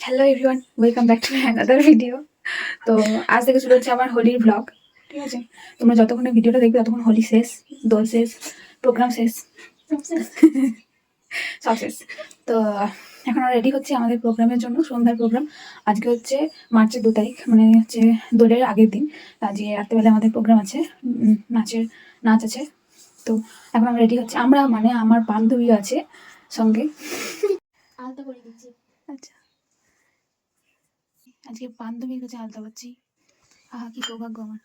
Hello everyone, welcome back to another video. তো আজ থেকে শুরু হচ্ছে আমার হোলির ব্লগ। ঠিক আছে, তোমরা যতক্ষণে ভিডিওটা দেখবে ততক্ষণ হোলি শেষ, দোল শেষ, প্রোগ্রাম শেষ, সব শেষ। তো এখন আমরা রেডি হচ্ছে আমাদের প্রোগ্রামের জন্য, সন্ধ্যার প্রোগ্রাম। আজকে হচ্ছে মার্চের 2 তারিখ, মানে হচ্ছে দোলের আগের দিন। আজকে রাত্রেবেলা আমাদের প্রোগ্রাম আছে, নাচ আছে। তো এখন আমরা রেডি হচ্ছে, আমরা মানে আমার বান্ধবী আছে সঙ্গে। আলতা করে দিচ্ছি। আচ্ছা, আজকে বান্ধবীর কাছে আলতা পাচ্ছি। আহা, কি সৌভাগ্য আমার।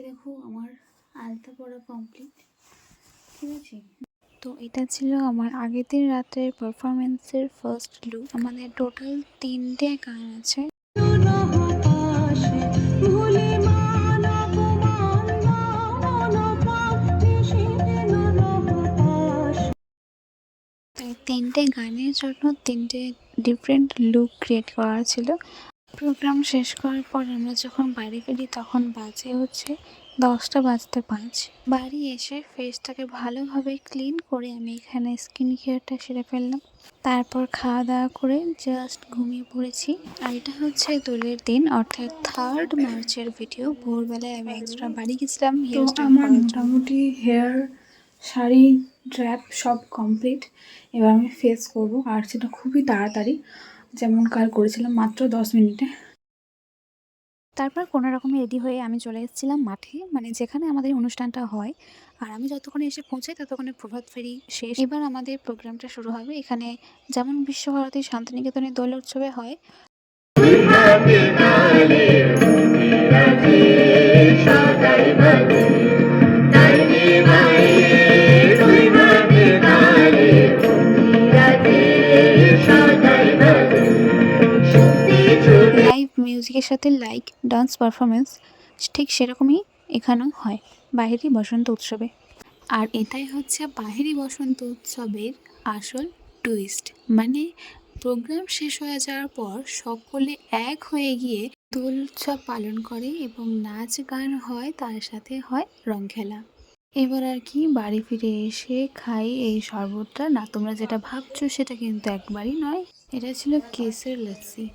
দেখো আমার আলতা পড়া কমপ্লিট। ঠিক আছে, তো এটা ছিল আমার আগের দিন রাতের পারফরমেন্সের ফার্স্ট লুক। আমাদের টোটাল 3টে গান আছে। তাই 3টে গানের জন্য 3টে ডিফারেন্ট লুক ক্রিয়েট করা ছিল। প্রোগ্রাম শেষ করার পর আমরা যখন বাড়ি ফিরি তখন বাজে হচ্ছে 10টা বাজতে 5। বাড়ি এসে ফেসটাকে ভালোভাবে ক্লিন করে আমি এখানে স্কিন কেয়ারটা সেরে ফেললাম। তারপর খাওয়া দাওয়া করে জাস্ট ঘুমিয়ে পড়েছি। আর এটা হচ্ছে দোলের দিন, অর্থাৎ 3rd মার্চের ভিডিও। ভোরবেলায় আমি এক্সট্রা বাড়ি গেছিলাম তো হেয়ার স্টাইল আমার করার জন্য। মোটামুটি হেয়ার, শাড়ি, ড্র্যাপ সব কমপ্লিট। এবার আমি ফেস করব, আর সেটা খুবই তাড়াতাড়ি, যেমন কাল করেছিলাম মাত্র 10 মিনিটে। তারপর কোনো রকমে রেডি হয়ে আমি চলে এসেছিলাম মাঠে, মানে যেখানে আমাদের অনুষ্ঠানটা হয়। আর আমি যতক্ষণে এসে পৌঁছাই ততক্ষণে প্রভাত ফেরি শেষ। এবার আমাদের প্রোগ্রামটা শুরু হবে। এখানে যেমন বিশ্বভারতী শান্তিনিকেতনের দোল উৎসবে হয়, লাইভ মিউজিকের সাথে লাইক ডান্স পারফরমেন্স, ঠিক সেরকমই এখানেও হয় বাহিরি বসন্ত উৎসবে। আর এটাই হচ্ছে বাহিরি বসন্ত উৎসবের আসল টুইস্ট। মানে প্রোগ্রাম শেষ হয়ে যাওয়ার পর সকলে এক হয়ে গিয়ে দোল উৎসব পালন করে এবং নাচ গান হয়, তার সাথে হয় রং খেলা। এবার আর কি বাড়ি ফিরে এসে খাই এই শরবতটা। না, তোমরা যেটা ভাবছো সেটা কিন্তু একবারই নয়, এটা ছিল কেসের লস্যি।